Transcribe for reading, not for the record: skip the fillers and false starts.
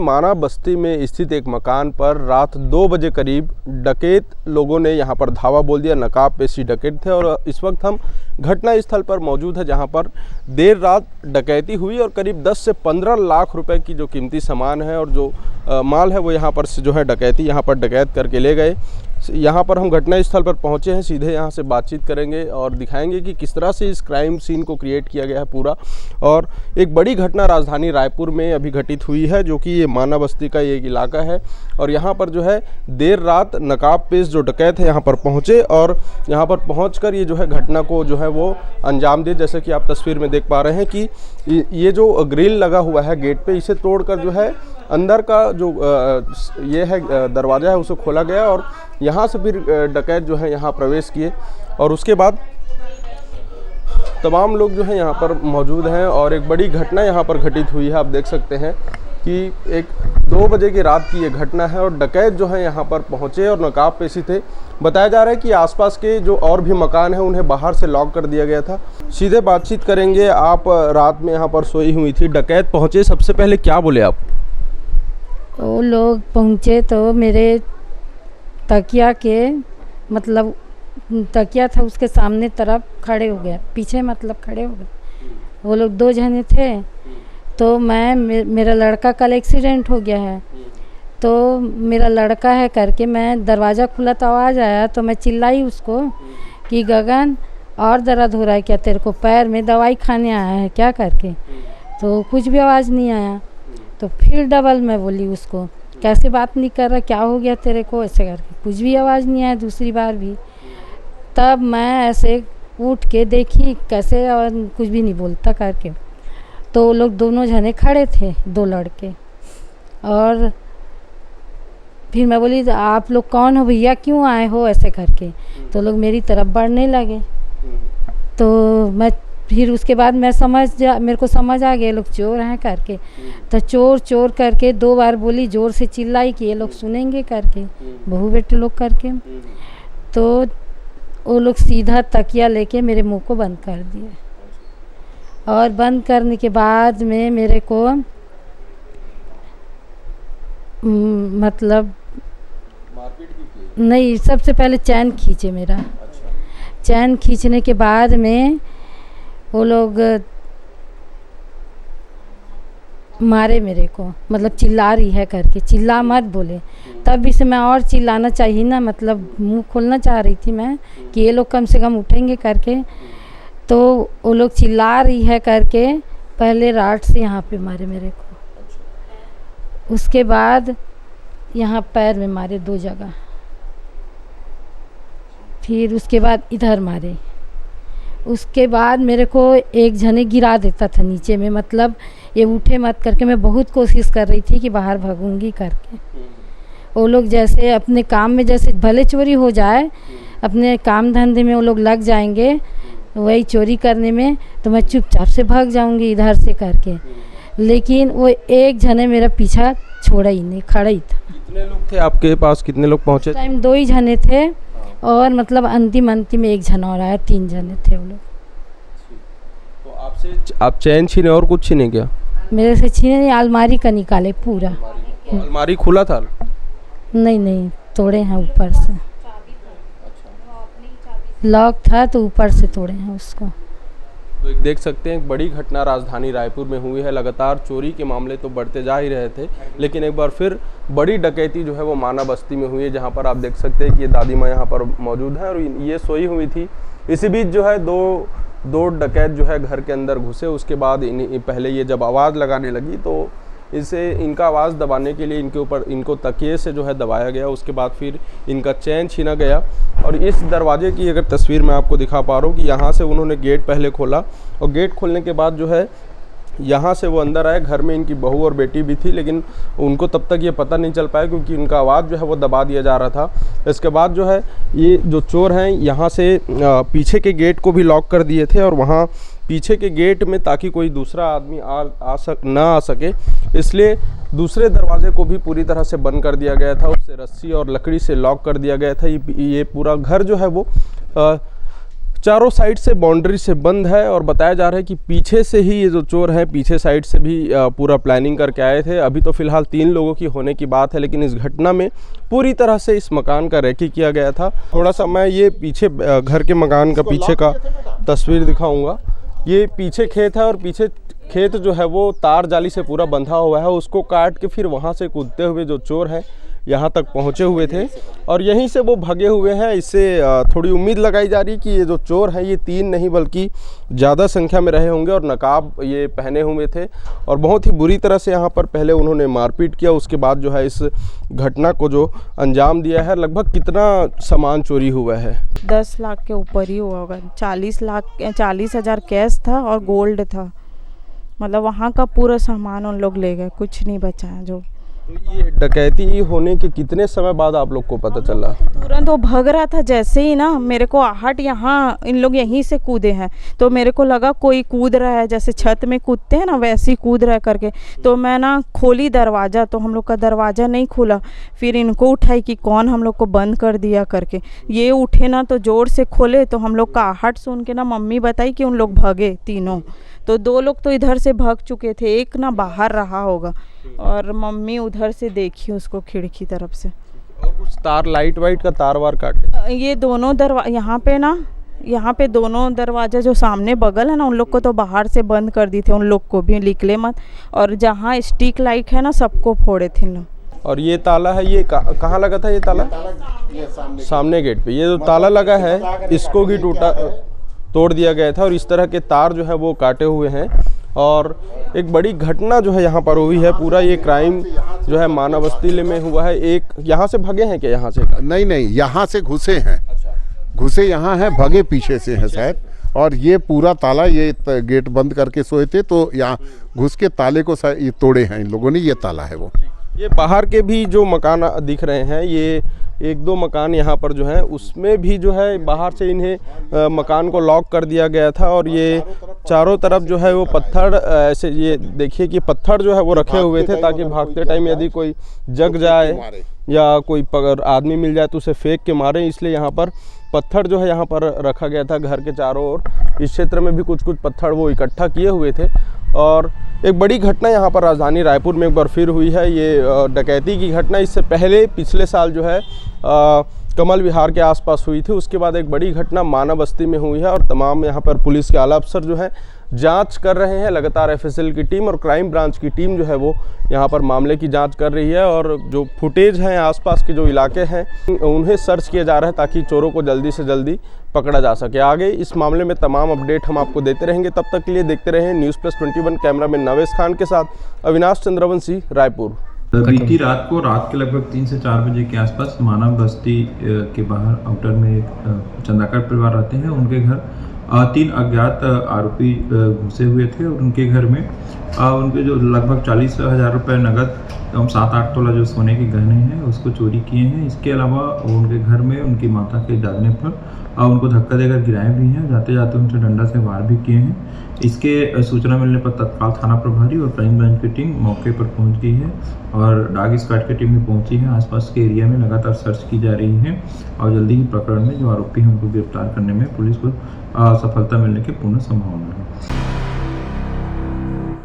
माना बस्ती में स्थित एक मकान पर रात 2 बजे करीब डकैत लोगों ने यहां पर धावा बोल दिया। नकाबपोश डकैत थे और इस वक्त हम घटना स्थल पर मौजूद है जहां पर देर रात डकैती हुई और करीब 10 से 15 लाख रुपए की जो कीमती सामान है और जो माल है वो यहां पर से जो है यहां पर डकैत करके ले गए। यहाँ पर हम घटना स्थल पर पहुँचे हैं, सीधे यहाँ से बातचीत करेंगे और दिखाएंगे कि किस तरह से इस क्राइम सीन को क्रिएट किया गया है पूरा। और एक बड़ी घटना राजधानी रायपुर में अभी घटित हुई है, जो कि ये माना बस्ती का एक इलाका है और यहाँ पर जो है देर रात नकाबपोश जो डकैत है यहाँ पर पहुँचे और यहाँ पर पहुँचकर ये जो है घटना को जो है वो अंजाम दे। जैसे कि आप तस्वीर में देख पा रहे हैं कि ये जो ग्रिल लगा हुआ है गेट पे, इसे तोड़कर जो है अंदर का जो ये है दरवाज़ा है उसे खोला गया और यहाँ से फिर डकैत जो है यहाँ प्रवेश किए और उसके बाद तमाम लोग जो है यहाँ पर मौजूद हैं और एक बड़ी घटना यहाँ पर घटित हुई है। आप देख सकते हैं कि एक 2 बजे की रात की ये घटना है और डकैत जो है यहाँ पर पहुँचे और नकाबपोशी थे। बताया जा रहा है कि आसपास के जो और भी मकान हैं उन्हें बाहर से लॉक कर दिया गया था। सीधे बातचीत करेंगे। आप रात में यहाँ पर सोई हुई थी, डकैत पहुँचे, सबसे पहले क्या बोले आप? वो लोग पहुँचे तो मेरे तकिया के मतलब तकिया था उसके सामने तरफ खड़े हो गया, पीछे मतलब खड़े हो गए। वो लोग 2 जने थे तो मेरा लड़का कल एक्सीडेंट हो गया है तो मेरा लड़का है करके मैं दरवाज़ा खुला तो आवाज़ आया तो मैं चिल्लाई उसको कि गगन और दर्द हो रहा है क्या तेरे को, पैर में दवाई खाने आया है क्या करके, तो कुछ भी आवाज़ नहीं आया। तो फिर डबल मैं बोली उसको कैसे बात नहीं कर रहा, क्या हो गया तेरे को, ऐसे करके कुछ भी आवाज़ नहीं आया दूसरी बार भी। तब मैं ऐसे उठ के देखी कैसे और कुछ भी नहीं बोलता करके, तो वो लोग दोनों जने खड़े थे, 2 लड़के। और फिर मैं बोली आप लोग कौन हो भैया, क्यों आए हो, ऐसे करके। तो लोग मेरी तरफ बढ़ने लगे तो मैं फिर उसके बाद मेरे को समझ आ गया लोग चोर हैं करके। तो चोर चोर करके 2 बार बोली, ज़ोर से चिल्लाई कि ये लोग सुनेंगे करके, बहू बेटे लोग करके। तो वो लोग सीधा तकिया लेके मेरे मुंह को बंद कर दिए और बंद करने के बाद में मेरे को मतलब नहीं, सबसे पहले चैन खींचे मेरा। चैन खींचने के बाद में वो लोग मारे मेरे को, मतलब चिल्ला रही है करके, चिल्ला मत बोले। तब भी से मैं और चिल्लाना चाहिए ना, मतलब मुंह खोलना चाह रही थी मैं कि ये लोग कम से कम उठेंगे करके। तो वो लोग चिल्ला रही है करके पहले राड से यहाँ पे मारे मेरे को, उसके बाद यहाँ पैर में मारे 2 जगह, फिर उसके बाद इधर मारे। उसके बाद मेरे को एक जने गिरा देता था नीचे में, मतलब ये उठे मत करके मैं बहुत कोशिश कर रही थी कि बाहर भागूंगी करके। वो लोग जैसे अपने काम में, जैसे भले चोरी हो जाए अपने काम धंधे में वो लोग लग जाएंगे वही चोरी करने में, तो मैं चुपचाप से भाग जाऊंगी इधर से करके। लेकिन वो एक जने मेरा पीछा छोड़ा ही नहीं, खड़ा ही था। कितने लोग थे आपके पास, कितने लोग पहुँचे? टाइम 2 ही जने थे और मतलब अंतिम एक जना और आया, 3 जने थे वो लोग। तो आपसे आप चैन छीने और कुछ छीने क्या? मेरे से छीने, अलमारी का निकाले पूरा। अलमारी खुला था? नहीं, तोड़े हैं ऊपर से, लॉक था तो ऊपर से तोड़े हैं उसको। तो एक देख सकते हैं, एक बड़ी घटना राजधानी रायपुर में हुई है। लगातार चोरी के मामले तो बढ़ते जा ही रहे थे, लेकिन एक बार फिर बड़ी डकैती जो है वो माना बस्ती में हुई है, जहां पर आप देख सकते हैं कि ये दादी माँ यहाँ पर मौजूद है और ये सोई हुई थी। इसी बीच जो है दो डकैत जो है घर के अंदर घुसे। उसके बाद पहले ये जब आवाज़ लगाने लगी तो इनका आवाज़ दबाने के लिए इनको तकिए से जो है दबाया गया। उसके बाद फिर इनका चैन छीना गया और इस दरवाजे की अगर तस्वीर मैं आपको दिखा पा रहा हूँ कि यहाँ से उन्होंने गेट पहले खोला और गेट खोलने के बाद जो है यहाँ से वो अंदर आए। घर में इनकी बहू और बेटी भी थी, लेकिन उनको तब तक ये पता नहीं चल पाया क्योंकि इनका आवाज़ जो है वो दबा दिया जा रहा था। इसके बाद जो है ये जो चोर हैं यहाँ से पीछे के गेट को भी लॉक कर दिए थे और वहाँ पीछे के गेट में ताकि कोई दूसरा आदमी ना आ सके, इसलिए दूसरे दरवाजे को भी पूरी तरह से बंद कर दिया गया था। उससे रस्सी और लकड़ी से लॉक कर दिया गया था। ये पूरा घर जो है वो चारों साइड से बाउंड्री से बंद है और बताया जा रहा है कि पीछे से ही ये जो चोर हैं पीछे साइड से भी पूरा प्लानिंग करके आए थे। अभी तो फ़िलहाल 3 लोगों की होने की बात है, लेकिन इस घटना में पूरी तरह से इस मकान का रेकी किया गया था। थोड़ा सा मैं ये पीछे घर के मकान का पीछे का तस्वीर दिखाऊंगा। ये पीछे खेत है और पीछे खेत जो है वो तार जाली से पूरा बंधा हुआ है। उसको काट के फिर वहाँ से कूदते हुए जो चोर हैं यहाँ तक पहुँचे हुए थे और यहीं से वो भगे हुए हैं। इससे थोड़ी उम्मीद लगाई जा रही है कि ये जो चोर हैं ये 3 नहीं बल्कि ज़्यादा संख्या में रहे होंगे और नकाब ये पहने हुए थे और बहुत ही बुरी तरह से यहाँ पर पहले उन्होंने मारपीट किया। उसके बाद जो है इस घटना को जो अंजाम दिया है। लगभग कितना सामान चोरी हुआ है? 10 लाख के ऊपर ही हुआ होगा। 40,000 कैश था और गोल्ड था। मतलब वहाँ का पूरा सामान उन लोग ले गए, कुछ नहीं बचा है। जो तो ये डकैती होने के कितने समय बाद आप लोग को पता चला? तुरंत वो भग रहा था, जैसे ही ना मेरे को आहट, यहाँ इन लोग यहीं से कूदे हैं तो मेरे को लगा कोई कूद रहा है, जैसे छत में कूदते हैं ना वैसे ही कूद रहा है करके। तो मैं ना खोली दरवाज़ा, तो हम लोग का दरवाज़ा नहीं खुला। फिर इनको उठाई कि कौन हम लोग को बंद कर दिया करके। ये उठे ना तो ज़ोर से खोले तो हम लोग का आहट सुन के ना मम्मी बताई कि उन लोग भगे तीनों। तो 2 लोग तो इधर से भाग चुके थे, एक ना बाहर रहा होगा और मम्मी उधर से देखी उसको खिड़की तरफ से। और कुछ तार, लाइट वाइट का तार वार काटे? ये दोनों यहाँ पे दोनों दरवाजा जो सामने बगल है ना उन लोग को तो बाहर से बंद कर दी थे, उन लोग को भी निकले मत। और जहाँ स्टिक लाइट है ना सबको फोड़े थे लोग। और ये ताला है, ये कहाँ लगा था ये ताला? सामने गेट पे। ये जो ताला लगा है इसको भी तोड़ दिया गया था और इस तरह के तार जो है वो काटे हुए हैं। और एक बड़ी घटना जो है यहाँ पर हुई है। पूरा ये क्राइम जो है मानव बस्ती में हुआ है। एक यहाँ से भगे हैं क्या? यहाँ से नहीं, यहाँ से घुसे हैं। घुसे यहाँ हैं, भगे पीछे से हैं शायद। और ये पूरा ताला, ये गेट बंद करके सोए थे तो यहाँ घुस के ताले को ये तोड़े हैं इन लोगों ने। ये ताला है वो। ये बाहर के भी जो मकान दिख रहे हैं, ये 1-2 मकान यहाँ पर जो है उसमें भी जो है बाहर से इन्हें मकान को लॉक कर दिया गया था। और ये चारों तरफ जो है वो पत्थर, ऐसे ये देखिए कि पत्थर जो है वो रखे हुए थे ताकि भागते टाइम यदि कोई जग जाए या कोई आदमी मिल जाए तो उसे फेंक के मारे। इसलिए यहाँ पर पत्थर जो है यहाँ पर रखा गया था घर के चारों ओर। इस क्षेत्र में भी कुछ पत्थर वो इकट्ठा किए हुए थे। और एक बड़ी घटना यहाँ पर राजधानी रायपुर में एक बार फिर हुई है। ये डकैती की घटना इससे पहले पिछले साल जो है कमल विहार के आसपास हुई थी। उसके बाद एक बड़ी घटना मानव बस्ती में हुई है और तमाम यहाँ पर पुलिस के आला अफसर जो है जांच कर रहे हैं। लगातार एफएसएल की टीम और क्राइम ब्रांच की टीम जो है वो यहाँ पर मामले की जांच कर रही है। और जो फुटेज हैं आसपास के जो इलाके हैं उन्हें सर्च किया जा रहा है ताकि चोरों को जल्दी से जल्दी पकड़ा जा सके। आगे इस मामले में तमाम अपडेट हम आपको देते रहेंगे। तब तक के लिए देखते रहें न्यूज़+21। कैमरामैन नवेश खान के साथ अविनाश चंद्रवंशी, रायपुर। बीती रात के लगभग 3 से 4 बजे के आसपास मानव बस्ती के बाहर आउटर में एक चंदाकर परिवार रहते हैं। उनके घर 3 अज्ञात आरोपी घुसे हुए थे और उनके घर में उनके जो लगभग 40,000 रुपये नगद एवं 7-8 तोला जो सोने के गहने हैं उसको चोरी किए हैं। इसके अलावा उनके घर में उनकी माता के जागने पर उनको धक्का देकर गिराए भी हैं। जाते जाते उनसे डंडा से वार भी किए हैं। इसके सूचना मिलने पर तत्काल थाना प्रभारी और क्राइम ब्रांच की टीम मौके पर पहुंच गई है और डॉग स्क्वाड की टीम भी पहुंची है। आसपास के एरिया में लगातार सर्च की जा रही है और जल्दी ही प्रकरण में जो आरोपी हैं उनको गिरफ्तार करने में पुलिस को सफलता मिलने की पूर्ण संभावना है।